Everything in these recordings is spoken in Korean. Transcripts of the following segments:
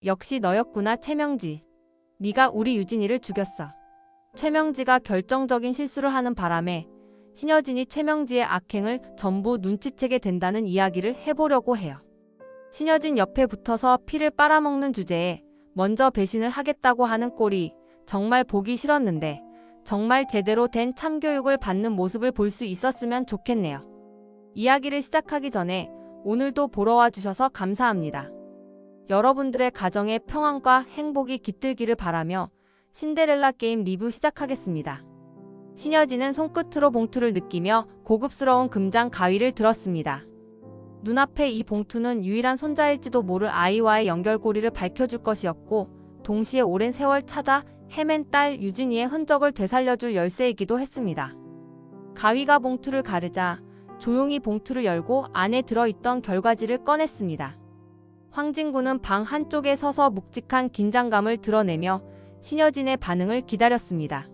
역시 너였구나, 최명지. 네가 우리 유진이를 죽였어. 최명지가 결정적인 실수를 하는 바람에 신여진이 최명지의 악행을 전부 눈치채게 된다는 이야기를 해보려고 해요. 신여진 옆에 붙어서 피를 빨아먹는 주제에 먼저 배신을 하겠다고 하는 꼴이 정말 보기 싫었는데 정말 제대로 된 참교육을 받는 모습을 볼 수 있었으면 좋겠네요. 이야기를 시작하기 전에 오늘도 보러 와주셔서 감사합니다. 여러분들의 가정의 평안과 행복이 깃들기를 바라며 신데렐라 게임 리뷰 시작하겠습니다. 신여진은 손끝으로 봉투를 느끼며 고급스러운 금장 가위를 들었습니다. 눈앞에 이 봉투는 유일한 손자일지도 모를 아이와의 연결고리를 밝혀줄 것이었고 동시에 오랜 세월 찾아 헤맨 딸 유진이의 흔적을 되살려줄 열쇠이기도 했습니다. 가위가 봉투를 가르자 조용히 봉투를 열고 안에 들어있던 결과지를 꺼냈습니다. 황진구는 방 한쪽에 서서 묵직한 긴장감을 드러내며 신여진의 반응을 기다렸습니다.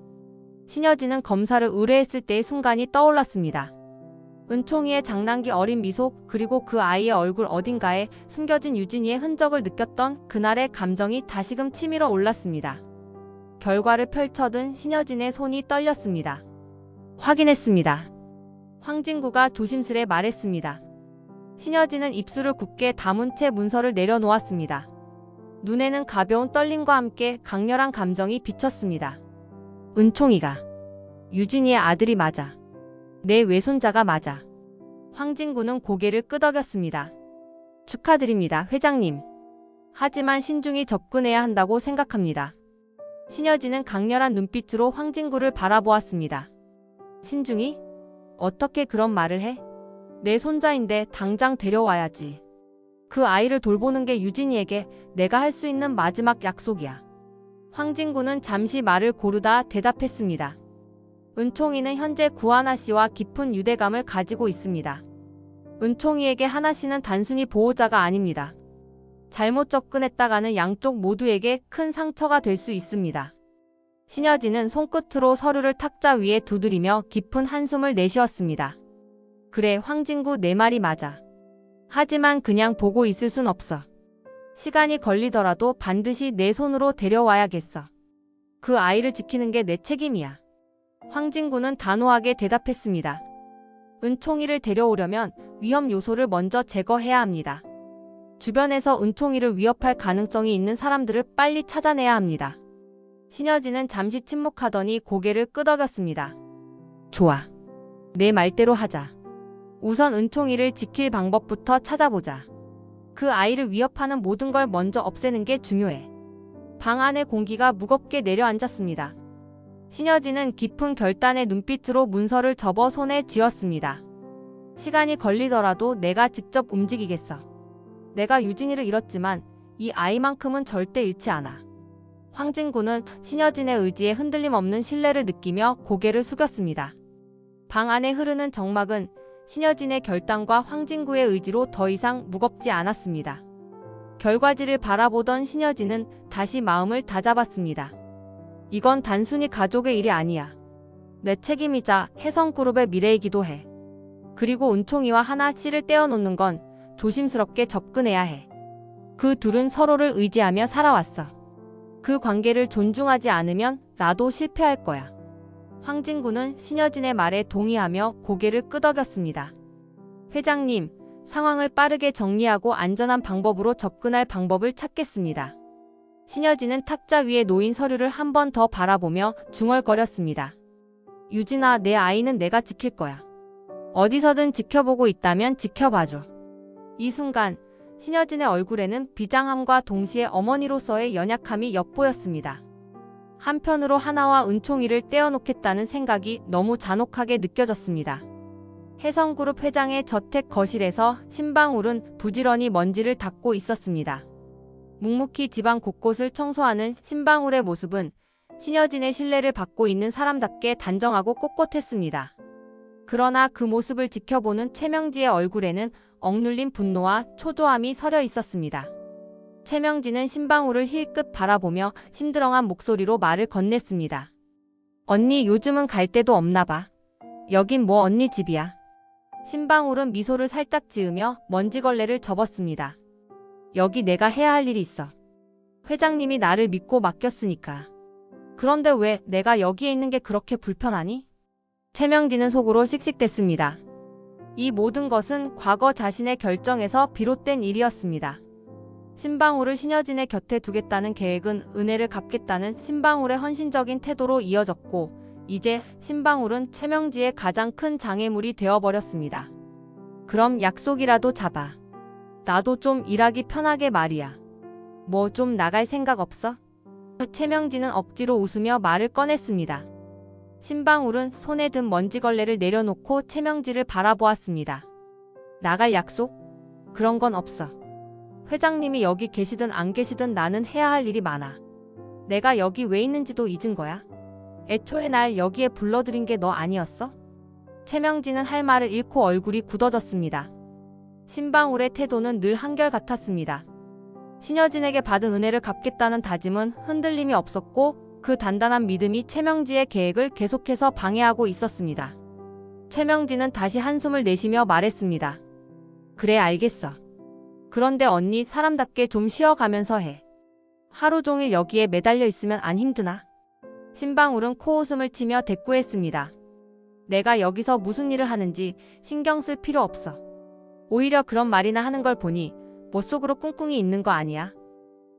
신여진은 검사를 의뢰했을 때의 순간이 떠올랐습니다. 은총이의 장난기 어린 미소 그리고 그 아이의 얼굴 어딘가에 숨겨진 유진이의 흔적을 느꼈던 그날의 감정이 다시금 치밀어 올랐습니다. 결과를 펼쳐든 신여진의 손이 떨렸습니다. 확인했습니다. 황진구가 조심스레 말했습니다. 신여진은 입술을 굳게 다문 채 문서를 내려놓았습니다. 눈에는 가벼운 떨림과 함께 강렬한 감정이 비쳤습니다. 은총이가 유진이의 아들이 맞아. 내 외손자가 맞아. 황진구는 고개를 끄덕였습니다. 축하드립니다, 회장님. 하지만 신중히 접근해야 한다고 생각합니다. 신여진은 강렬한 눈빛으로 황진구를 바라보았습니다. 신중히? 어떻게 그런 말을 해? 내 손자인데 당장 데려와야지. 그 아이를 돌보는 게 유진이에게 내가 할 수 있는 마지막 약속이야. 황진구는 잠시 말을 고르다 대답했습니다. 은총이는 현재 구하나 씨와 깊은 유대감을 가지고 있습니다. 은총이에게 하나 씨는 단순히 보호자가 아닙니다. 잘못 접근했다가는 양쪽 모두에게 큰 상처가 될 수 있습니다. 신여진은 손끝으로 서류를 탁자 위에 두드리며 깊은 한숨을 내쉬었습니다. 그래, 황진구 내 말이 맞아. 하지만 그냥 보고 있을 순 없어. 시간이 걸리더라도 반드시 내 손으로 데려와야겠어. 그 아이를 지키는 게 내 책임이야. 황진구는 단호하게 대답했습니다. 은총이를 데려오려면 위험 요소를 먼저 제거해야 합니다. 주변에서 은총이를 위협할 가능성이 있는 사람들을 빨리 찾아내야 합니다. 신여진은 잠시 침묵하더니 고개를 끄덕였습니다. 좋아. 내 말대로 하자. 우선 은총이를 지킬 방법부터 찾아보자. 그 아이를 위협하는 모든 걸 먼저 없애는 게 중요해. 방 안의 공기가 무겁게 내려앉았습니다. 신여진은 깊은 결단의 눈빛으로 문서를 접어 손에 쥐었습니다. 시간이 걸리더라도 내가 직접 움직이겠어. 내가 유진이를 잃었지만 이 아이만큼은 절대 잃지 않아. 황진구는 신여진의 의지에 흔들림 없는 신뢰를 느끼며 고개를 숙였습니다. 방 안에 흐르는 정막은 신여진의 결단과 황진구의 의지로 더 이상 무겁지 않았습니다. 결과지를 바라보던 신여진은 다시 마음을 다잡았습니다. 이건 단순히 가족의 일이 아니야. 내 책임이자 혜성그룹의 미래이기도 해. 그리고 은총이와 하나 씨를 떼어놓는 건 조심스럽게 접근해야 해. 그 둘은 서로를 의지하며 살아왔어. 그 관계를 존중하지 않으면 나도 실패할 거야. 황진구는 신여진의 말에 동의하며 고개를 끄덕였습니다. 회장님, 상황을 빠르게 정리하고 안전한 방법으로 접근할 방법을 찾겠습니다. 신여진은 탁자 위에 놓인 서류를 한 번 더 바라보며 중얼거렸습니다. 유진아, 내 아이는 내가 지킬 거야. 어디서든 지켜보고 있다면 지켜봐줘. 이 순간 신여진의 얼굴에는 비장함과 동시에 어머니로서의 연약함이 엿보였습니다. 한편으로 하나와 은총이를 떼어놓겠다는 생각이 너무 잔혹하게 느껴졌습니다. 혜성그룹 회장의 저택 거실에서 신방울은 부지런히 먼지를 닦고 있었습니다. 묵묵히 집안 곳곳을 청소하는 신방울의 모습은 신여진의 신뢰를 받고 있는 사람답게 단정하고 꼿꼿했습니다. 그러나 그 모습을 지켜보는 최명지의 얼굴에는 억눌린 분노와 초조함이 서려 있었습니다. 최명지는 신방울을 힐끗 바라보며 심드렁한 목소리로 말을 건넸습니다. 언니, 요즘은 갈 데도 없나 봐. 여긴 뭐 언니 집이야. 신방울은 미소를 살짝 지으며 먼지걸레를 접었습니다. 여기 내가 해야 할 일이 있어. 회장님이 나를 믿고 맡겼으니까. 그런데 왜 내가 여기에 있는 게 그렇게 불편하니? 최명진은 속으로 씩씩댔습니다. 이 모든 것은 과거 자신의 결정에서 비롯된 일이었습니다. 신방울을 신여진의 곁에 두겠다는 계획은 은혜를 갚겠다는 신방울의 헌신적인 태도로 이어졌고, 이제 신방울은 최명지의 가장 큰 장애물이 되어버렸습니다. 그럼 약속이라도 잡아. 나도 좀 일하기 편하게 말이야. 뭐 좀 나갈 생각 없어? 최명진은 억지로 웃으며 말을 꺼냈습니다. 신방울은 손에 든 먼지걸레를 내려놓고 최명지를 바라보았습니다. 나갈 약속? 그런 건 없어. 회장님이 여기 계시든 안 계시든 나는 해야 할 일이 많아. 내가 여기 왜 있는지도 잊은 거야? 애초에 날 여기에 불러들인 게 너 아니었어? 최명진은 할 말을 잃고 얼굴이 굳어졌습니다. 신방울의 태도는 늘 한결같았습니다. 신여진에게 받은 은혜를 갚겠다는 다짐은 흔들림이 없었고, 그 단단한 믿음이 최명지의 계획을 계속해서 방해하고 있었습니다. 최명진은 다시 한숨을 내쉬며 말했습니다. 그래, 알겠어. 그런데 언니 사람답게 좀 쉬어가면서 해. 하루 종일 여기에 매달려 있으면 안 힘드나? 신방울은 코웃음을 치며 대꾸했습니다. 내가 여기서 무슨 일을 하는지 신경 쓸 필요 없어. 오히려 그런 말이나 하는 걸 보니 머릿속으로 꿍꿍이 있는 거 아니야?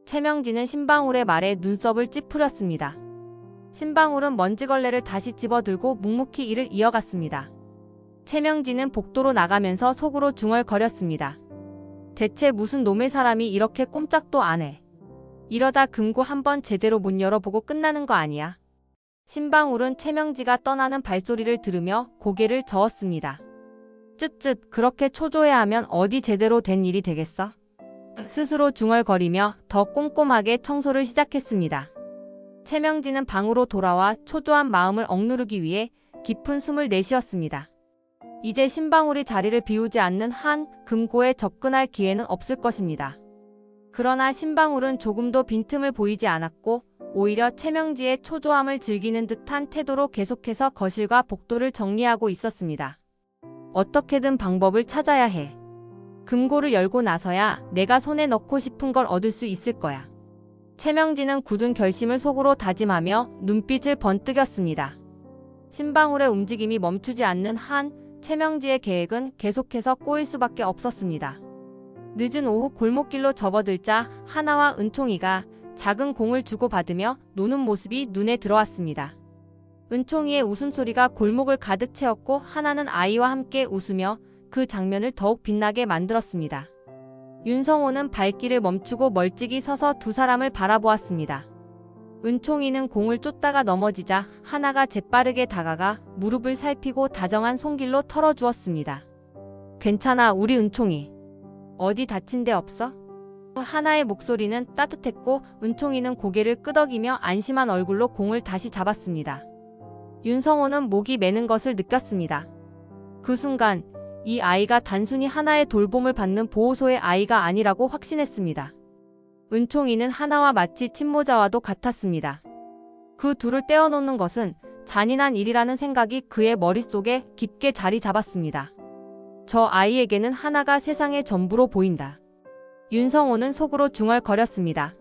최명진은 신방울의 말에 눈썹을 찌푸렸습니다. 신방울은 먼지걸레를 다시 집어들고 묵묵히 일을 이어갔습니다. 최명진은 복도로 나가면서 속으로 중얼거렸습니다. 대체 무슨 놈의 사람이 이렇게 꼼짝도 안 해. 이러다 금고 한번 제대로 못 열어보고 끝나는 거 아니야. 신방울은 최명지가 떠나는 발소리를 들으며 고개를 저었습니다. 쯧쯧, 그렇게 초조해하면 어디 제대로 된 일이 되겠어? 스스로 중얼거리며 더 꼼꼼하게 청소를 시작했습니다. 최명지는 방으로 돌아와 초조한 마음을 억누르기 위해 깊은 숨을 내쉬었습니다. 이제 신방울이 자리를 비우지 않는 한 금고에 접근할 기회는 없을 것입니다. 그러나 신방울은 조금도 빈틈을 보이지 않았고, 오히려 최명지의 초조함을 즐기는 듯한 태도로 계속해서 거실과 복도를 정리하고 있었습니다. 어떻게든 방법을 찾아야 해. 금고를 열고 나서야 내가 손에 넣고 싶은 걸 얻을 수 있을 거야. 최명진은 굳은 결심을 속으로 다짐하며 눈빛을 번뜩였습니다. 신방울의 움직임이 멈추지 않는 한 최명지의 계획은 계속해서 꼬일 수밖에 없었습니다. 늦은 오후 골목길로 접어들자 하나와 은총이가 작은 공을 주고받으며 노는 모습이 눈에 들어왔습니다. 은총이의 웃음소리가 골목을 가득 채웠고, 하나는 아이와 함께 웃으며 그 장면을 더욱 빛나게 만들었습니다. 윤성호는 발길을 멈추고 멀찍이 서서 두 사람을 바라보았습니다. 은총이는 공을 쫓다가 넘어지자 하나가 재빠르게 다가가 무릎을 살피고 다정한 손길로 털어주었습니다. 괜찮아, 우리 은총이. 어디 다친 데 없어? 하나의 목소리는 따뜻했고, 은총이는 고개를 끄덕이며 안심한 얼굴로 공을 다시 잡았습니다. 윤성호는 목이 메는 것을 느꼈습니다. 그 순간 이 아이가 단순히 하나의 돌봄을 받는 보호소의 아이가 아니라고 확신했습니다. 은총이는 하나와 마치 친모자와도 같았습니다. 그 둘을 떼어놓는 것은 잔인한 일이라는 생각이 그의 머릿속에 깊게 자리 잡았습니다. 저 아이에게는 하나가 세상의 전부로 보인다. 윤성호는 속으로 중얼거렸습니다.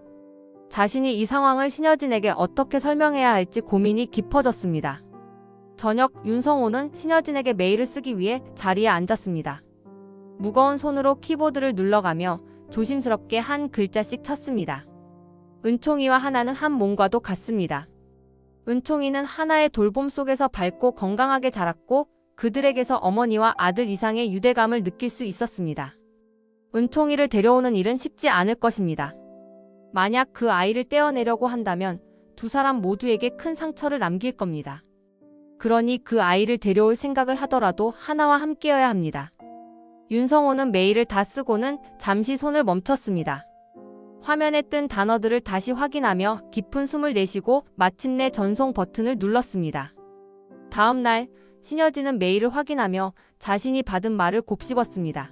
자신이 이 상황을 신여진에게 어떻게 설명해야 할지 고민이 깊어졌습니다. 저녁, 윤성호는 신여진에게 메일을 쓰기 위해 자리에 앉았습니다. 무거운 손으로 키보드를 눌러가며 조심스럽게 한 글자씩 쳤습니다. 은총이와 하나는 한 몸과도 같습니다. 은총이는 하나의 돌봄 속에서 밝고 건강하게 자랐고, 그들에게서 어머니와 아들 이상의 유대감을 느낄 수 있었습니다. 은총이를 데려오는 일은 쉽지 않을 것입니다. 만약 그 아이를 떼어내려고 한다면 두 사람 모두에게 큰 상처를 남길 겁니다. 그러니 그 아이를 데려올 생각을 하더라도 하나와 함께여야 합니다. 윤성호는 메일을 다 쓰고는 잠시 손을 멈췄습니다. 화면에 뜬 단어들을 다시 확인하며 깊은 숨을 내쉬고 마침내 전송 버튼을 눌렀습니다. 다음 날, 신여진은 메일을 확인하며 자신이 받은 말을 곱씹었습니다.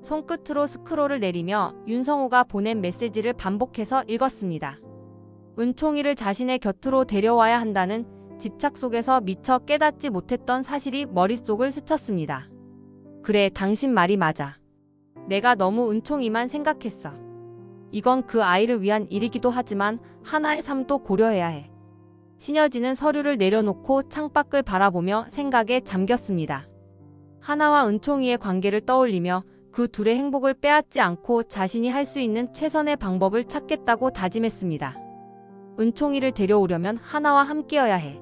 손끝으로 스크롤을 내리며 윤성호가 보낸 메시지를 반복해서 읽었습니다. 은총이를 자신의 곁으로 데려와야 한다는 집착 속에서 미처 깨닫지 못했던 사실이 머릿속을 스쳤습니다. 그래, 당신 말이 맞아. 내가 너무 은총이만 생각했어. 이건 그 아이를 위한 일이기도 하지만 하나의 삶도 고려해야 해. 신여진은 서류를 내려놓고 창밖을 바라보며 생각에 잠겼습니다. 하나와 은총이의 관계를 떠올리며 그 둘의 행복을 빼앗지 않고 자신이 할 수 있는 최선의 방법을 찾겠다고 다짐했습니다. 은총이를 데려오려면 하나와 함께여야 해.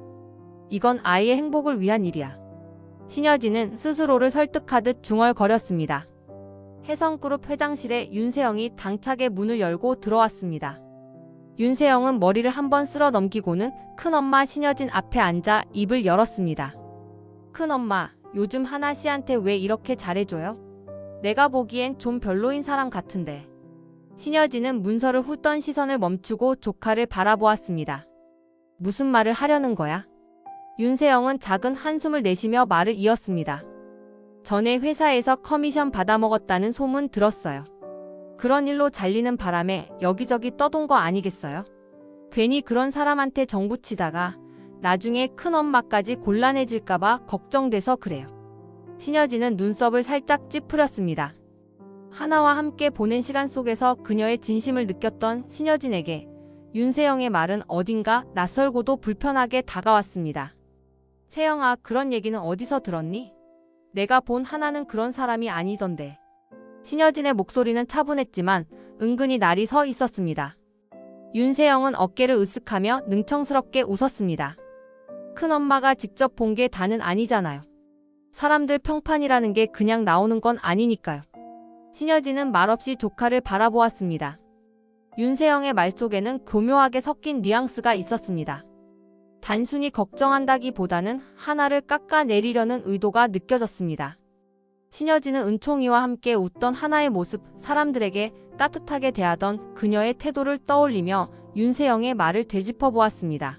이건 아이의 행복을 위한 일이야. 신여진은 스스로를 설득하듯 중얼거렸습니다. 혜성그룹 회장실에 윤세영이 당차게 문을 열고 들어왔습니다. 윤세영은 머리를 한번 쓸어 넘기고는 큰엄마 신여진 앞에 앉아 입을 열었습니다. 큰엄마, 요즘 하나 씨한테 왜 이렇게 잘해줘요? 내가 보기엔 좀 별로인 사람 같은데. 신여진은 문서를 훑던 시선을 멈추고 조카를 바라보았습니다. 무슨 말을 하려는 거야? 윤세영은 작은 한숨을 내쉬며 말을 이었습니다. 전에 회사에서 커미션 받아먹었다는 소문 들었어요. 그런 일로 잘리는 바람에 여기저기 떠돈 거 아니겠어요? 괜히 그런 사람한테 정붙이다가 나중에 큰엄마까지 곤란해질까봐 걱정돼서 그래요. 신여진은 눈썹을 살짝 찌푸렸습니다. 하나와 함께 보낸 시간 속에서 그녀의 진심을 느꼈던 신여진에게 윤세영의 말은 어딘가 낯설고도 불편하게 다가왔습니다. 세영아, 그런 얘기는 어디서 들었니? 내가 본 하나는 그런 사람이 아니던데. 신여진의 목소리는 차분했지만 은근히 날이 서 있었습니다. 윤세영은 어깨를 으쓱하며 능청스럽게 웃었습니다. 큰엄마가 직접 본 게 다는 아니잖아요. 사람들 평판이라는 게 그냥 나오는 건 아니니까요. 신여진은 말없이 조카를 바라보았습니다. 윤세영의 말 속에는 교묘하게 섞인 뉘앙스가 있었습니다. 단순히 걱정한다기보다는 하나를 깎아내리려는 의도가 느껴졌습니다. 신여진은 은총이와 함께 웃던 하나의 모습, 사람들에게 따뜻하게 대하던 그녀의 태도를 떠올리며 윤세영의 말을 되짚어 보았습니다.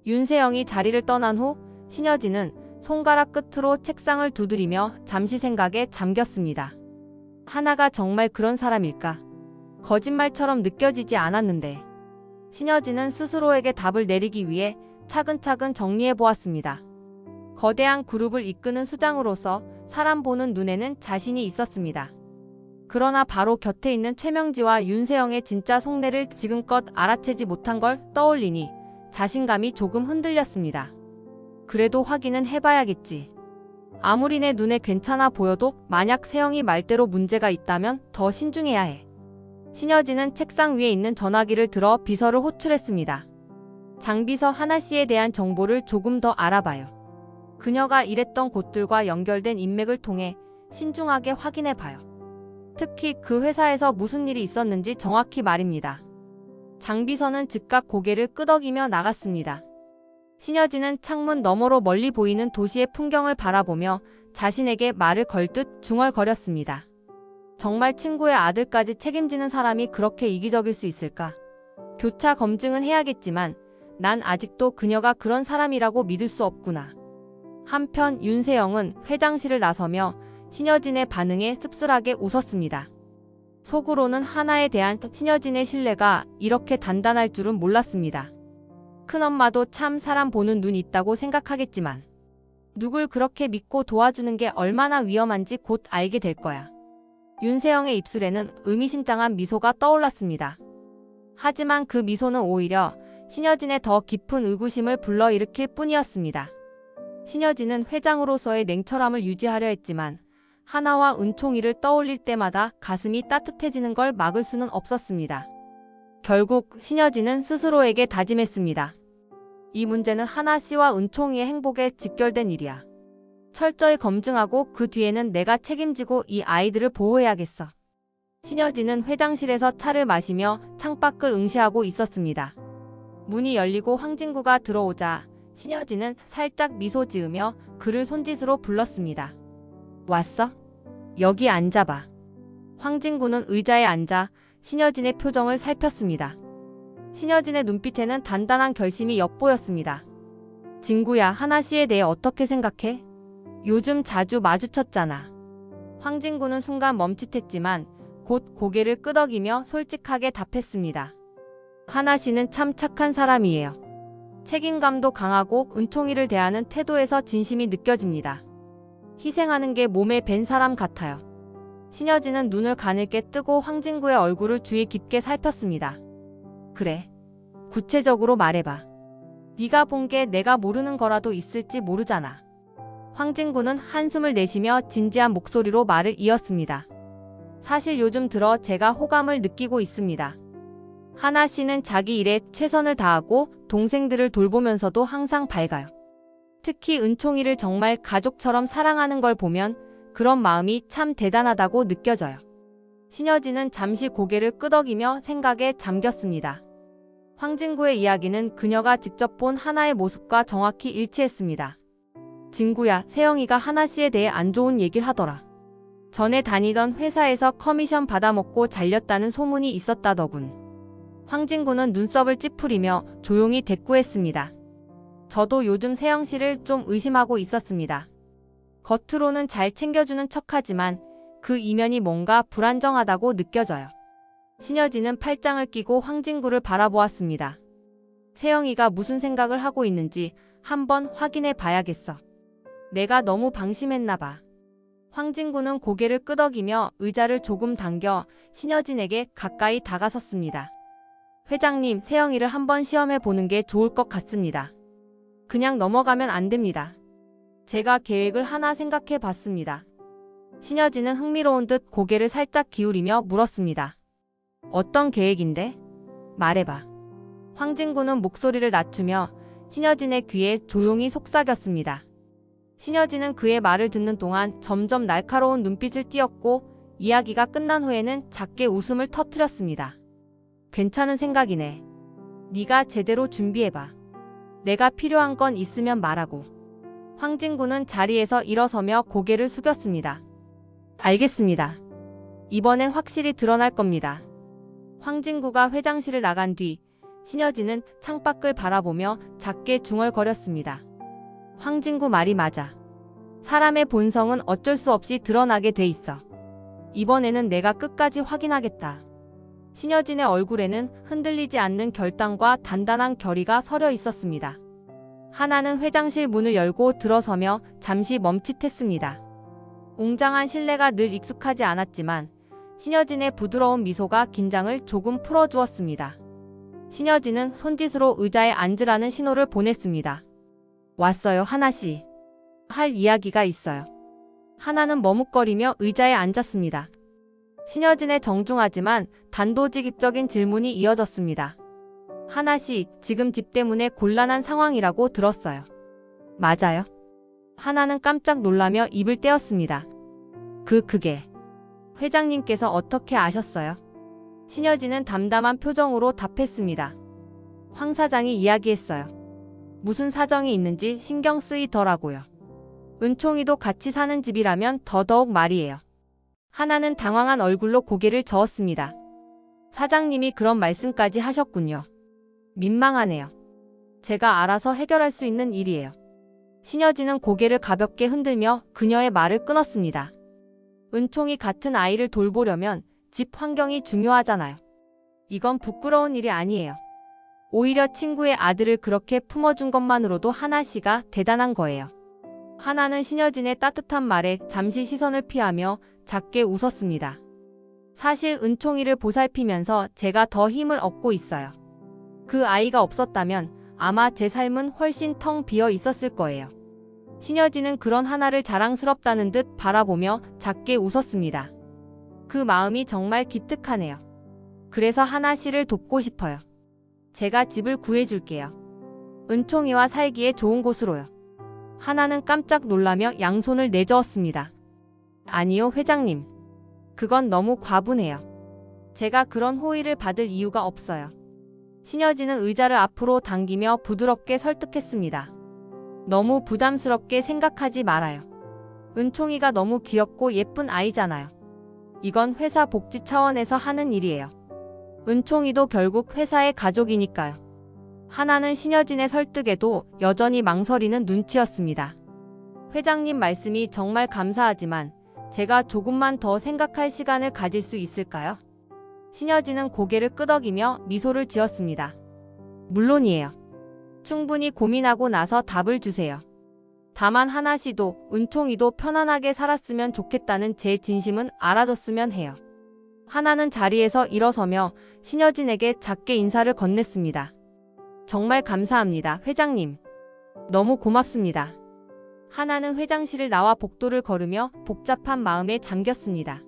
윤세영이 자리를 떠난 후 신여진은 손가락 끝으로 책상을 두드리며 잠시 생각에 잠겼습니다. 하나가 정말 그런 사람일까? 거짓말처럼 느껴지지 않았는데. 신여진은 스스로에게 답을 내리기 위해 차근차근 정리해 보았습니다. 거대한 그룹을 이끄는 수장으로서 사람 보는 눈에는 자신이 있었습니다. 그러나 바로 곁에 있는 최명지와 윤세영의 진짜 속내를 지금껏 알아채지 못한 걸 떠올리니 자신감이 조금 흔들렸습니다. 그래도 확인은 해봐야겠지. 아무리 내 눈에 괜찮아 보여도 만약 세영이 말대로 문제가 있다면 더 신중해야 해. 신여진은 책상 위에 있는 전화기를 들어 비서를 호출했습니다. 장비서 하나씨에 대한 정보를 조금 더 알아봐요. 그녀가 일했던 곳들과 연결된 인맥을 통해 신중하게 확인해봐요. 특히 그 회사에서 무슨 일이 있었는지 정확히 말입니다. 장비서는 즉각 고개를 끄덕이며 나갔습니다. 신여진은 창문 너머로 멀리 보이는 도시의 풍경을 바라보며 자신에게 말을 걸 듯 중얼거렸습니다. 정말 친구의 아들까지 책임지는 사람이 그렇게 이기적일 수 있을까? 교차 검증은 해야겠지만 난 아직도 그녀가 그런 사람이라고 믿을 수 없구나. 한편 윤세영은 회장실을 나서며 신여진의 반응에 씁쓸하게 웃었습니다. 속으로는 하나에 대한 신여진의 신뢰가 이렇게 단단할 줄은 몰랐습니다. 큰엄마도 참 사람 보는 눈이 있다고 생각하겠지만 누굴 그렇게 믿고 도와주는 게 얼마나 위험한지 곧 알게 될 거야. 윤세영의 입술에는 의미심장한 미소가 떠올랐습니다. 하지만 그 미소는 오히려 신여진의 더 깊은 의구심을 불러일으킬 뿐이었습니다. 신여진은 회장으로서의 냉철함을 유지하려 했지만 하나와 은총이를 떠올릴 때마다 가슴이 따뜻해지는 걸 막을 수는 없었습니다. 결국 신여진은 스스로에게 다짐했습니다. 이 문제는 하나 씨와 은총이의 행복에 직결된 일이야. 철저히 검증하고 그 뒤에는 내가 책임지고 이 아이들을 보호해야겠어. 신여진은 회장실에서 차를 마시며 창밖을 응시하고 있었습니다. 문이 열리고 황진구가 들어오자 신여진은 살짝 미소 지으며 그를 손짓으로 불렀습니다. 왔어? 여기 앉아봐. 황진구는 의자에 앉아 신여진의 표정을 살폈습니다. 신여진의 눈빛에는 단단한 결심이 엿보였습니다. 진구야, 하나 씨에 대해 어떻게 생각해? 요즘 자주 마주쳤잖아. 황진구는 순간 멈칫했지만 곧 고개를 끄덕이며 솔직하게 답했습니다. 하나 씨는 참 착한 사람이에요. 책임감도 강하고 은총이를 대하는 태도에서 진심이 느껴집니다. 희생하는 게 몸에 밴 사람 같아요. 신여진은 눈을 가늘게 뜨고 황진구의 얼굴을 주의 깊게 살폈습니다. 그래. 구체적으로 말해봐. 네가 본 게 내가 모르는 거라도 있을지 모르잖아. 황진구는 한숨을 내쉬며 진지한 목소리로 말을 이었습니다. 사실 요즘 들어 제가 호감을 느끼고 있습니다. 하나 씨는 자기 일에 최선을 다하고 동생들을 돌보면서도 항상 밝아요. 특히 은총이를 정말 가족처럼 사랑하는 걸 보면 그런 마음이 참 대단하다고 느껴져요. 신여진은 잠시 고개를 끄덕이며 생각에 잠겼습니다. 황진구의 이야기는 그녀가 직접 본 하나의 모습과 정확히 일치했습니다. 진구야, 세영이가 하나 씨에 대해 안 좋은 얘기를 하더라. 전에 다니던 회사에서 커미션 받아먹고 잘렸다는 소문이 있었다더군. 황진구는 눈썹을 찌푸리며 조용히 대꾸했습니다. 저도 요즘 세영 씨를 좀 의심하고 있었습니다. 겉으로는 잘 챙겨주는 척하지만 그 이면이 뭔가 불안정하다고 느껴져요. 신여진은 팔짱을 끼고 황진구를 바라보았습니다. 세영이가 무슨 생각을 하고 있는지 한번 확인해 봐야겠어. 내가 너무 방심했나 봐. 황진구는 고개를 끄덕이며 의자를 조금 당겨 신여진에게 가까이 다가섰습니다. 회장님, 세영이를 한번 시험해 보는 게 좋을 것 같습니다. 그냥 넘어가면 안 됩니다. 제가 계획을 하나 생각해 봤습니다. 신여진은 흥미로운 듯 고개를 살짝 기울이며 물었습니다. 어떤 계획인데? 말해봐. 황진구는 목소리를 낮추며 신여진의 귀에 조용히 속삭였습니다. 신여진은 그의 말을 듣는 동안 점점 날카로운 눈빛을 띄었고 이야기가 끝난 후에는 작게 웃음을 터뜨렸습니다. 괜찮은 생각이네. 네가 제대로 준비해봐. 내가 필요한 건 있으면 말하고. 황진구는 자리에서 일어서며 고개를 숙였습니다. 알겠습니다. 이번엔 확실히 드러날 겁니다. 황진구가 회장실을 나간 뒤 신여진은 창밖을 바라보며 작게 중얼거렸습니다. 황진구 말이 맞아. 사람의 본성은 어쩔 수 없이 드러나게 돼 있어. 이번에는 내가 끝까지 확인하겠다. 신여진의 얼굴에는 흔들리지 않는 결단과 단단한 결의가 서려 있었습니다. 하나는 회장실 문을 열고 들어서며 잠시 멈칫했습니다. 웅장한 실내가 늘 익숙하지 않았지만 신여진의 부드러운 미소가 긴장을 조금 풀어주었습니다. 신여진은 손짓으로 의자에 앉으라는 신호를 보냈습니다. 왔어요, 하나씨. 할 이야기가 있어요. 하나는 머뭇거리며 의자에 앉았습니다. 신여진의 정중하지만 단도직입적인 질문이 이어졌습니다. 하나씨, 지금 집 때문에 곤란한 상황이라고 들었어요. 맞아요? 하나는 깜짝 놀라며 입을 떼었습니다. 그게 회장님께서 어떻게 아셨어요? 신여진은 담담한 표정으로 답했습니다. 황 사장이 이야기했어요. 무슨 사정이 있는지 신경 쓰이더라고요. 은총이도 같이 사는 집이라면 더더욱 말이에요. 하나는 당황한 얼굴로 고개를 저었습니다. 사장님이 그런 말씀까지 하셨군요. 민망하네요. 제가 알아서 해결할 수 있는 일이에요. 신여진은 고개를 가볍게 흔들며 그녀의 말을 끊었습니다. 은총이 같은 아이를 돌보려면 집 환경이 중요하잖아요. 이건 부끄러운 일이 아니에요. 오히려 친구의 아들을 그렇게 품어준 것만으로도 하나씨가 대단한 거예요. 하나는 신여진의 따뜻한 말에 잠시 시선을 피하며 작게 웃었습니다. 사실 은총이를 보살피면서 제가 더 힘을 얻고 있어요. 그 아이가 없었다면 아마 제 삶은 훨씬 텅 비어 있었을 거예요. 신여진은 그런 하나를 자랑스럽다는 듯 바라보며 작게 웃었습니다. 그 마음이 정말 기특하네요. 그래서 하나 씨를 돕고 싶어요. 제가 집을 구해줄게요. 은총이와 살기에 좋은 곳으로요. 하나는 깜짝 놀라며 양손을 내저었습니다. 아니요, 회장님. 그건 너무 과분해요. 제가 그런 호의를 받을 이유가 없어요. 신여진은 의자를 앞으로 당기며 부드럽게 설득했습니다. 너무 부담스럽게 생각하지 말아요. 은총이가 너무 귀엽고 예쁜 아이잖아요. 이건 회사 복지 차원에서 하는 일이에요. 은총이도 결국 회사의 가족이니까요. 하나는 신여진의 설득에도 여전히 망설이는 눈치였습니다. 회장님 말씀이 정말 감사하지만 제가 조금만 더 생각할 시간을 가질 수 있을까요? 신여진은 고개를 끄덕이며 미소를 지었습니다. 물론이에요. 충분히 고민하고 나서 답을 주세요. 다만 하나 씨도 은총이도 편안하게 살았으면 좋겠다는 제 진심은 알아줬으면 해요. 하나는 자리에서 일어서며 신여진에게 작게 인사를 건넸습니다. 정말 감사합니다, 회장님. 너무 고맙습니다. 하나는 회장실을 나와 복도를 걸으며 복잡한 마음에 잠겼습니다.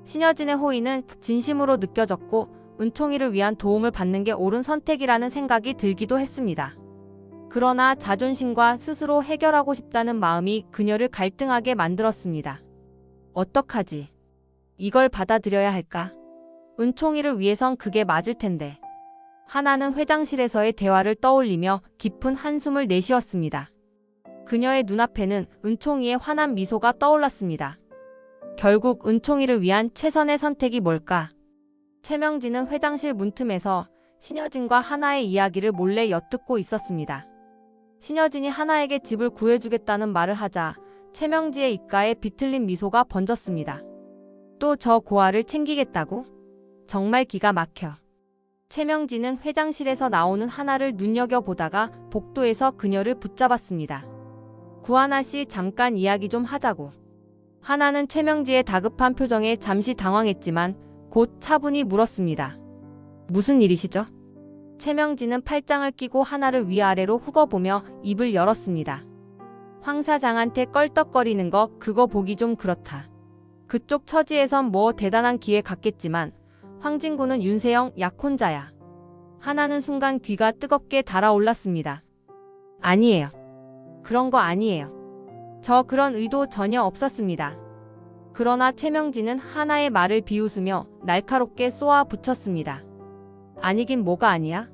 신여진의 호의는 진심으로 느껴졌고 은총이를 위한 도움을 받는 게 옳은 선택이라는 생각이 들기도 했습니다. 그러나 자존심과 스스로 해결하고 싶다는 마음이 그녀를 갈등하게 만들었습니다. 어떡하지? 이걸 받아들여야 할까? 은총이를 위해선 그게 맞을 텐데. 하나는 회장실에서의 대화를 떠올리며 깊은 한숨을 내쉬었습니다. 그녀의 눈앞에는 은총이의 환한 미소가 떠올랐습니다. 결국 은총이를 위한 최선의 선택이 뭘까? 최명진은 회장실 문틈에서 신여진과 하나의 이야기를 몰래 엿듣고 있었습니다. 신여진이 하나에게 집을 구해주겠다는 말을 하자 최명지의 입가에 비틀린 미소가 번졌습니다. 또 저 고아를 챙기겠다고? 정말 기가 막혀. 최명진은 회장실에서 나오는 하나를 눈여겨보다가 복도에서 그녀를 붙잡았습니다. 구하나 씨, 잠깐 이야기 좀 하자고. 하나는 최명지의 다급한 표정에 잠시 당황했지만 곧 차분히 물었습니다. 무슨 일이시죠? 최명진은 팔짱을 끼고 하나를 위아래로 훅어보며 입을 열었습니다. 황 사장한테 껄떡거리는 거 그거 보기 좀 그렇다. 그쪽 처지에선 뭐 대단한 기회 같겠지만 황진구는 윤세영 약혼자야. 하나는 순간 귀가 뜨겁게 달아올랐습니다. 아니에요. 그런 거 아니에요. 저 그런 의도 전혀 없었습니다. 그러나 최명진은 하나의 말을 비웃으며 날카롭게 쏘아 붙였습니다. 아니긴 뭐가 아니야?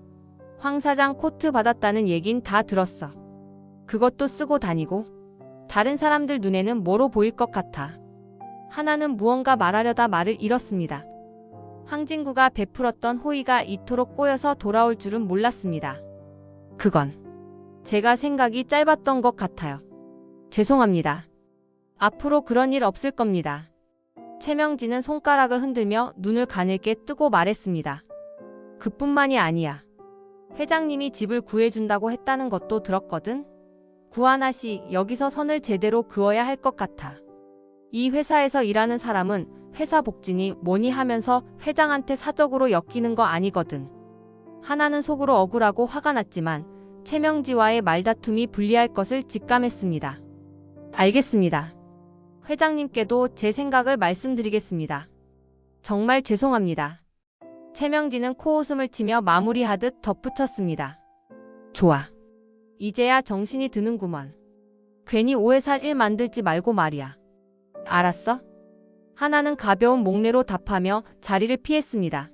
황 사장 코트 받았다는 얘긴 다 들었어. 그것도 쓰고 다니고 다른 사람들 눈에는 뭐로 보일 것 같아. 하나는 무언가 말하려다 말을 잃었습니다. 황진구가 베풀었던 호의가 이토록 꼬여서 돌아올 줄은 몰랐습니다. 그건 제가 생각이 짧았던 것 같아요. 죄송합니다. 앞으로 그런 일 없을 겁니다. 최명진은 손가락을 흔들며 눈을 가늘게 뜨고 말했습니다. 그뿐만이 아니야. 회장님이 집을 구해준다고 했다는 것도 들었거든. 구하나 씨, 여기서 선을 제대로 그어야 할 것 같아. 이 회사에서 일하는 사람은 회사 복지니 뭐니 하면서 회장한테 사적으로 엮이는 거 아니거든. 하나는 속으로 억울하고 화가 났지만 최명지와의 말다툼이 불리할 것을 직감했습니다. 알겠습니다. 회장님께도 제 생각을 말씀드리겠습니다. 정말 죄송합니다. 최명진은 코웃음을 치며 마무리하듯 덧붙였습니다. 좋아. 이제야 정신이 드는구먼. 괜히 오해 살 일 만들지 말고 말이야. 알았어? 하나는 가벼운 목례로 답하며 자리를 피했습니다.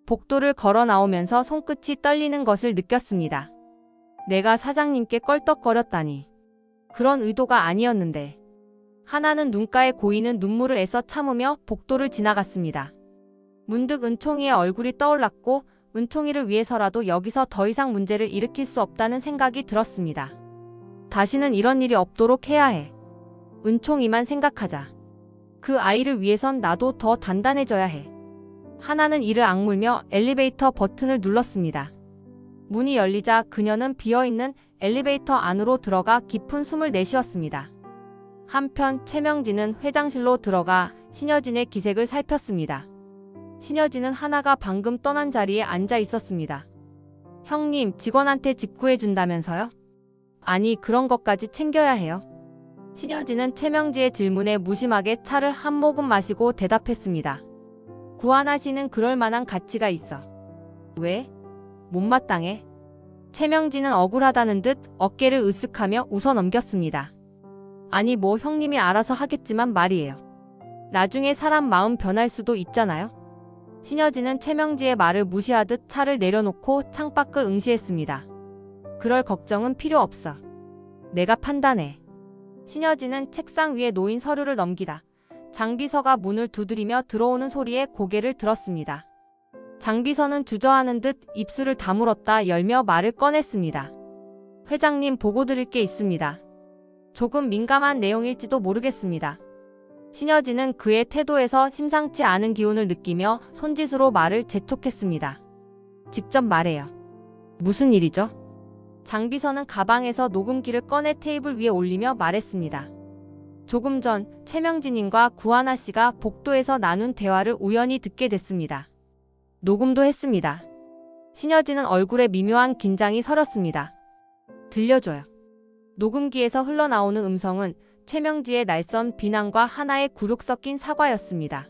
복도를 걸어 나오면서 손끝이 떨리는 것을 느꼈습니다. 내가 사장님께 껄떡거렸다니. 그런 의도가 아니었는데. 하나는 눈가에 고이는 눈물을 애써 참으며 복도를 지나갔습니다. 문득 은총이의 얼굴이 떠올랐고 은총이를 위해서라도 여기서 더 이상 문제를 일으킬 수 없다는 생각이 들었습니다. 다시는 이런 일이 없도록 해야 해. 은총이만 생각하자. 그 아이를 위해선 나도 더 단단해져야 해. 하나는 이를 악물며 엘리베이터 버튼을 눌렀습니다. 문이 열리자 그녀는 비어있는 엘리베이터 안으로 들어가 깊은 숨을 내쉬었습니다. 한편 최명진은 회장실로 들어가 신여진의 기색을 살폈습니다. 신여진은 하나가 방금 떠난 자리에 앉아 있었습니다. 형님, 직원한테 집 구해준다면서요? 아니, 그런 것까지 챙겨야 해요. 신여진은 최명지의 질문에 무심하게 차를 한 모금 마시고 대답했습니다. 구하나 씨는 그럴 만한 가치가 있어. 왜? 못마땅해? 최명진은 억울하다는 듯 어깨를 으쓱하며 웃어넘겼습니다. 아니, 뭐 형님이 알아서 하겠지만 말이에요. 나중에 사람 마음 변할 수도 있잖아요. 신여진은 최명지의 말을 무시하듯 차를 내려놓고 창밖을 응시했습니다. 그럴 걱정은 필요 없어. 내가 판단해. 신여진은 책상 위에 놓인 서류를 넘기다 장비서가 문을 두드리며 들어오는 소리에 고개를 들었습니다. 장비서는 주저하는 듯 입술을 다물었다 열며 말을 꺼냈습니다. 회장님, 보고 드릴 게 있습니다. 조금 민감한 내용일지도 모르겠습니다. 신여진은 그의 태도에서 심상치 않은 기운을 느끼며 손짓으로 말을 재촉했습니다. 직접 말해요. 무슨 일이죠? 장비서는 가방에서 녹음기를 꺼내 테이블 위에 올리며 말했습니다. 조금 전 최명진님과 구하나 씨가 복도에서 나눈 대화를 우연히 듣게 됐습니다. 녹음도 했습니다. 신여진은 얼굴에 미묘한 긴장이 서렸습니다. 들려줘요. 녹음기에서 흘러나오는 음성은 최명지의 날선 비난과 하나의 굴욕 섞인 사과였습니다.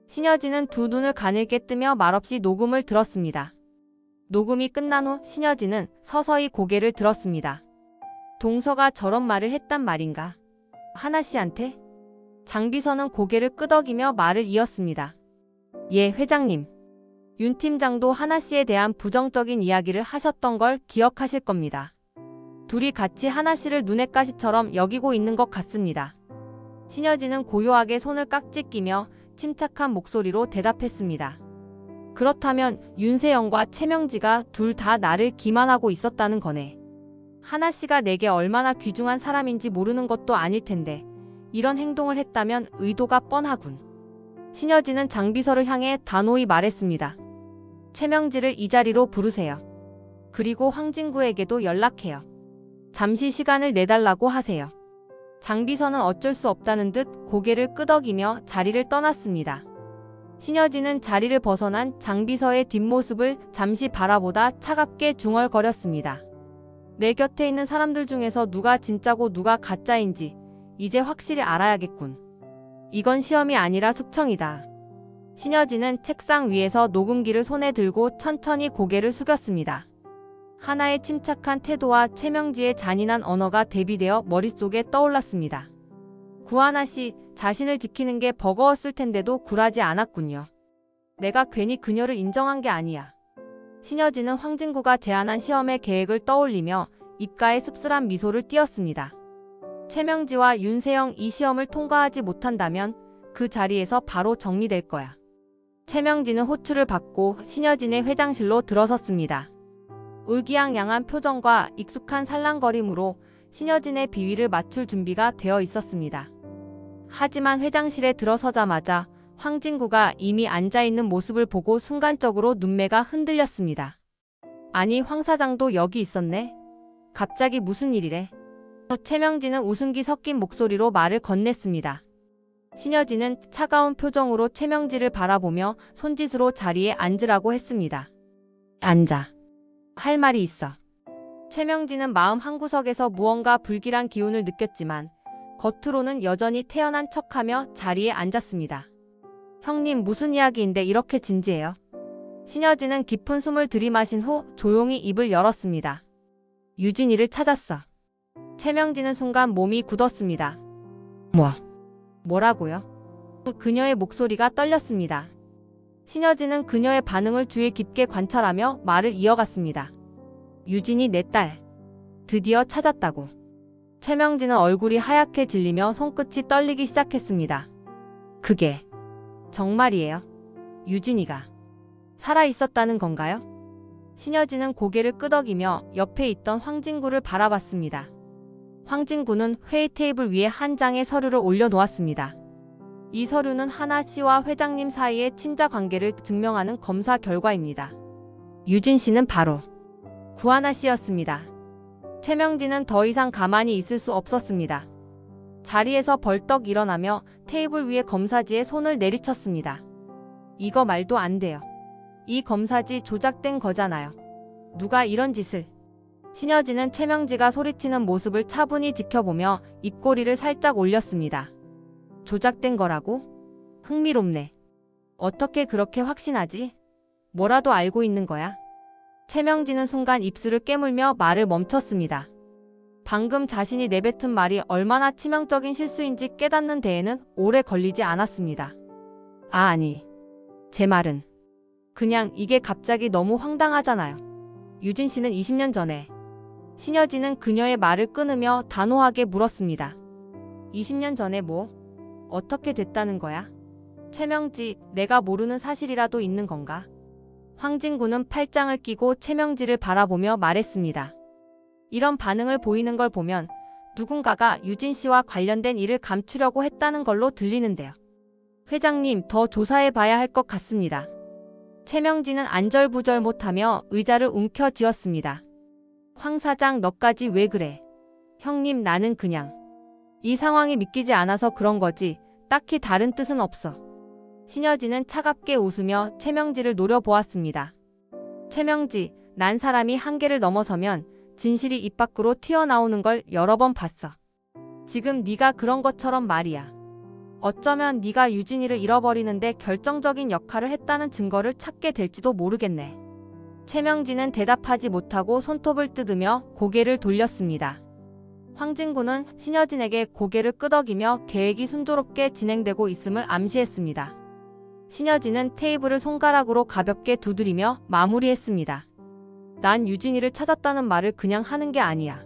신여진은 두 눈을 가늘게 뜨며 말없이 녹음을 들었습니다. 녹음이 끝난 후 신여진은 서서히 고개를 들었습니다. 동서가 저런 말을 했단 말인가? 하나 씨한테? 장비서는 고개를 끄덕이며 말을 이었습니다. 예, 회장님. 윤 팀장도 하나 씨에 대한 부정적인 이야기를 하셨던 걸 기억하실 겁니다. 둘이 같이 하나 씨를 눈엣 가시처럼 여기고 있는 것 같습니다. 신여진은 고요하게 손을 깍지 끼며 침착한 목소리로 대답했습니다. 그렇다면 윤세영과 최명지가 둘 다 나를 기만하고 있었다는 거네. 하나 씨가 내게 얼마나 귀중한 사람인지 모르는 것도 아닐 텐데 이런 행동을 했다면 의도가 뻔하군. 신여진은 장비서를 향해 단호히 말했습니다. 최명지를 이 자리로 부르세요. 그리고 황진구에게도 연락해요. 잠시 시간을 내달라고 하세요. 장비서는 어쩔 수 없다는 듯 고개를 끄덕이며 자리를 떠났습니다. 신여진은 자리를 벗어난 장비서의 뒷모습을 잠시 바라보다 차갑게 중얼거렸습니다. 내 곁에 있는 사람들 중에서 누가 진짜고 누가 가짜인지 이제 확실히 알아야겠군. 이건 시험이 아니라 숙청이다. 신여진은 책상 위에서 녹음기를 손에 들고 천천히 고개를 숙였습니다. 하나의 침착한 태도와 최명지의 잔인한 언어가 대비되어 머릿속에 떠올랐습니다. 구하나 씨, 자신을 지키는 게 버거웠을 텐데도 굴하지 않았군요. 내가 괜히 그녀를 인정한 게 아니야. 신여진은 황진구가 제안한 시험의 계획을 떠올리며 입가에 씁쓸한 미소를 띄었습니다. 최명지와 윤세영 이 시험을 통과하지 못한다면 그 자리에서 바로 정리될 거야. 최명지는 호출을 받고 신여진의 회장실로 들어섰습니다. 의기양양한 표정과 익숙한 살랑거림으로 신여진의 비위를 맞출 준비가 되어 있었습니다. 하지만 회장실에 들어서자마자 황진구가 이미 앉아있는 모습을 보고 순간적으로 눈매가 흔들렸습니다. 아니, 황 사장도 여기 있었네? 갑자기 무슨 일이래? 최명진은 웃음기 섞인 목소리로 말을 건넸습니다. 신여진은 차가운 표정으로 최명지를 바라보며 손짓으로 자리에 앉으라고 했습니다. 앉아. 할 말이 있어. 최명진은 마음 한구석에서 무언가 불길한 기운을 느꼈지만 겉으로는 여전히 태연한 척하며 자리에 앉았습니다. 형님, 무슨 이야기인데 이렇게 진지해요? 신여진은 깊은 숨을 들이마신 후 조용히 입을 열었습니다. 유진이를 찾았어. 최명진은 순간 몸이 굳었습니다. 뭐라고요? 그녀의 목소리가 떨렸습니다. 신여진은 그녀의 반응을 주의 깊게 관찰하며 말을 이어갔습니다. 유진이 내 딸. 드디어 찾았다고. 최명진은 얼굴이 하얗게 질리며 손끝이 떨리기 시작했습니다. 그게 정말이에요? 유진이가 살아있었다는 건가요? 신여진은 고개를 끄덕이며 옆에 있던 황진구를 바라봤습니다. 황진구는 회의 테이블 위에 한 장의 서류를 올려놓았습니다. 이 서류는 하나 씨와 회장님 사이의 친자 관계를 증명하는 검사 결과입니다. 유진 씨는 바로 구하나 씨였습니다. 최명진은 더 이상 가만히 있을 수 없었습니다. 자리에서 벌떡 일어나며 테이블 위에 검사지에 손을 내리쳤습니다. 이거 말도 안 돼요. 이 검사지 조작된 거잖아요. 누가 이런 짓을. 신여진은 최명지가 소리치는 모습을 차분히 지켜보며 입꼬리를 살짝 올렸습니다. 조작된 거라고? 흥미롭네. 어떻게 그렇게 확신하지? 뭐라도 알고 있는 거야? 최명진은 순간 입술을 깨물며 말을 멈췄습니다. 방금 자신이 내뱉은 말이 얼마나 치명적인 실수인지 깨닫는 데에는 오래 걸리지 않았습니다. 아니. 제 말은 그냥 이게 갑자기 너무 황당하잖아요. 유진 씨는 20년 전에. 신여진은 그녀의 말을 끊으며 단호하게 물었습니다. 20년 전에 뭐? 어떻게 됐다는 거야? 최명지, 내가 모르는 사실이라도 있는 건가? 황진구는 팔짱을 끼고 최명지를 바라보며 말했습니다. 이런 반응을 보이는 걸 보면 누군가가 유진 씨와 관련된 일을 감추려고 했다는 걸로 들리는데요. 회장님, 더 조사해봐야 할 것 같습니다. 최명지는 안절부절 못하며 의자를 움켜쥐었습니다. 황 사장 너까지 왜 그래? 형님 나는 그냥 이 상황이 믿기지 않아서 그런 거지 딱히 다른 뜻은 없어. 신여진은 차갑게 웃으며 최명지를 노려보았습니다. 최명지, 난 사람이 한계를 넘어서면 진실이 입 밖으로 튀어나오는 걸 여러 번 봤어. 지금 네가 그런 것처럼 말이야. 어쩌면 네가 유진이를 잃어버리는데 결정적인 역할을 했다는 증거를 찾게 될지도 모르겠네. 최명지는 대답하지 못하고 손톱을 뜯으며 고개를 돌렸습니다. 황진구는 신여진에게 고개를 끄덕이며 계획이 순조롭게 진행되고 있음을 암시했습니다. 신여진은 테이블을 손가락으로 가볍게 두드리며 마무리했습니다. 난 유진이를 찾았다는 말을 그냥 하는 게 아니야.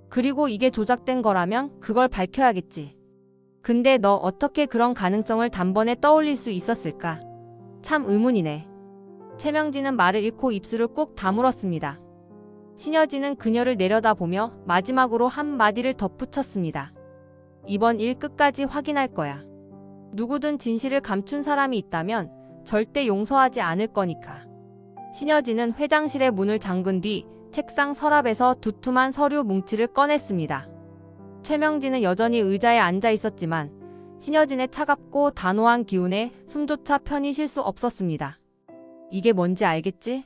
그리고 이게 조작된 거라면 그걸 밝혀야겠지. 근데 너 어떻게 그런 가능성을 단번에 떠올릴 수 있었을까? 참 의문이네. 최명진은 말을 잃고 입술을 꾹 다물었습니다. 신여진은 그녀를 내려다보며 마지막으로 한마디를 덧붙였습니다. 이번 일 끝까지 확인할 거야. 누구든 진실을 감춘 사람이 있다면 절대 용서하지 않을 거니까. 신여진은 회장실의 문을 잠근 뒤 책상 서랍에서 두툼한 서류 뭉치를 꺼냈습니다. 최명진은 여전히 의자에 앉아 있었지만 신여진의 차갑고 단호한 기운에 숨조차 편히 쉴 수 없었습니다. 이게 뭔지 알겠지?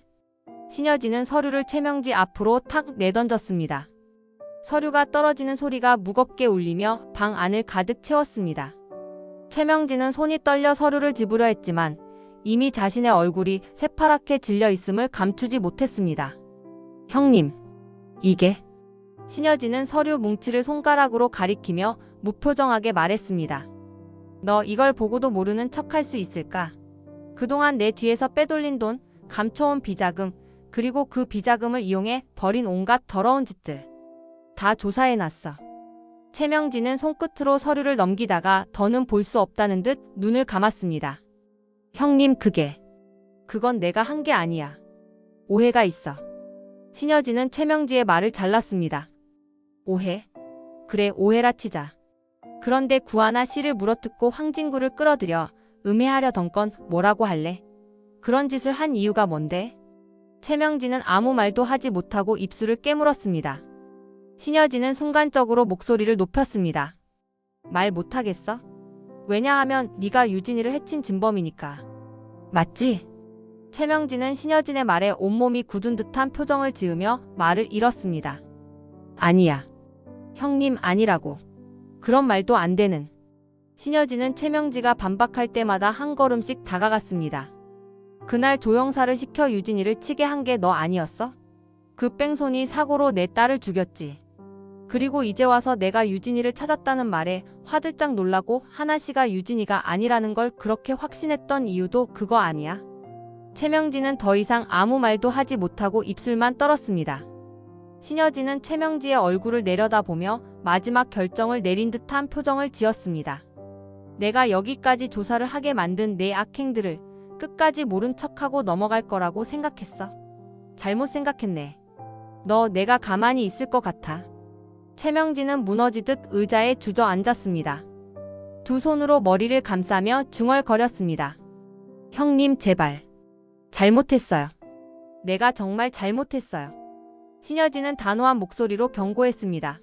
신여진은 서류를 최명지 앞으로 탁 내던졌습니다. 서류가 떨어지는 소리가 무겁게 울리며 방 안을 가득 채웠습니다. 최명진은 손이 떨려 서류를 집으려 했지만 이미 자신의 얼굴이 새파랗게 질려 있음을 감추지 못했습니다. 형님, 이게... 신여진은 서류 뭉치를 손가락으로 가리키며 무표정하게 말했습니다. 너 이걸 보고도 모르는 척할 수 있을까? 그동안 내 뒤에서 빼돌린 돈, 감춰온 비자금, 그리고 그 비자금을 이용해 벌인 온갖 더러운 짓들 다 조사해놨어. 최명진은 손끝으로 서류를 넘기다가 더는 볼 수 없다는 듯 눈을 감았습니다. 형님 그건 내가 한 게 아니야. 오해가 있어. 신여진은 최명지의 말을 잘랐습니다. 오해? 그래 오해라 치자. 그런데 구하나 씨를 물어뜯고 황진구를 끌어들여 음해하려던 건 뭐라고 할래? 그런 짓을 한 이유가 뭔데? 최명진은 아무 말도 하지 못하고 입술을 깨물었습니다. 신여진은 순간적으로 목소리를 높였습니다. 말 못하겠어? 왜냐하면 네가 유진이를 해친 진범이니까. 맞지? 최명진은 신여진의 말에 온몸이 굳은 듯한 표정을 지으며 말을 잃었습니다. 아니야. 형님 아니라고. 그런 말도 안 되는. 신여진은 최명지가 반박할 때마다 한 걸음씩 다가갔습니다. 그날 조영사를 시켜 유진이를 치게 한 게 너 아니었어? 그 뺑소니 사고로 내 딸을 죽였지. 그리고 이제 와서 내가 유진이를 찾았다는 말에 화들짝 놀라고 하나씨가 유진이가 아니라는 걸 그렇게 확신했던 이유도 그거 아니야? 최명지는 더 이상 아무 말도 하지 못하고 입술만 떨었습니다. 신여진은 최명지의 얼굴을 내려다보며 마지막 결정을 내린 듯한 표정을 지었습니다. 내가 여기까지 조사를 하게 만든 내 악행들을 끝까지 모른 척하고 넘어갈 거라고 생각했어. 잘못 생각했네. 너 내가 가만히 있을 것 같아. 최명진은 무너지듯 의자에 주저앉았습니다. 두 손으로 머리를 감싸며 중얼거렸습니다. 형님 제발. 잘못했어요. 내가 정말 잘못했어요. 신여진은 단호한 목소리로 경고했습니다.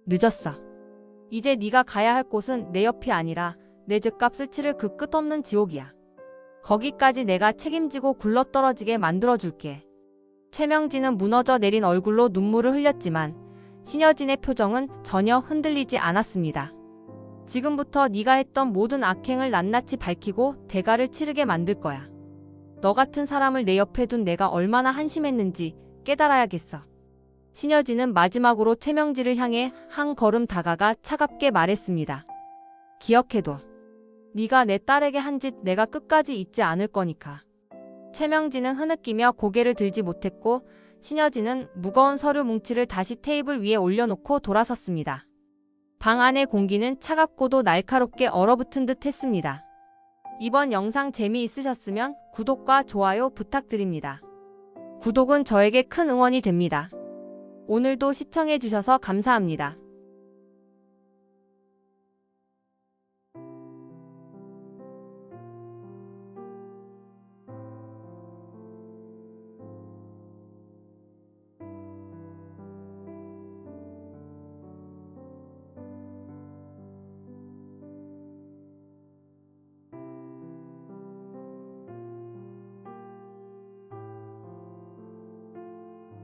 늦었어. 이제 네가 가야 할 곳은 내 옆이 아니라 내 죗값을 치를 그 끝없는 지옥이야. 거기까지 내가 책임지고 굴러떨어지게 만들어줄게. 최명진은 무너져 내린 얼굴로 눈물을 흘렸지만 신여진의 표정은 전혀 흔들리지 않았습니다. 지금부터 네가 했던 모든 악행을 낱낱이 밝히고 대가를 치르게 만들 거야. 너 같은 사람을 내 옆에 둔 내가 얼마나 한심했는지 깨달아야겠어. 신여진은 마지막으로 최명지를 향해 한 걸음 다가가 차갑게 말했습니다. 기억해둬. 네가 내 딸에게 한 짓 내가 끝까지 잊지 않을 거니까. 최명지는 흐느끼며 고개를 들지 못했고 신여진은 무거운 서류 뭉치를 다시 테이블 위에 올려놓고 돌아섰습니다. 방 안의 공기는 차갑고도 날카롭게 얼어붙은 듯 했습니다. 이번 영상 재미있으셨으면 구독과 좋아요 부탁드립니다. 구독은 저에게 큰 응원이 됩니다. 오늘도 시청해주셔서 감사합니다.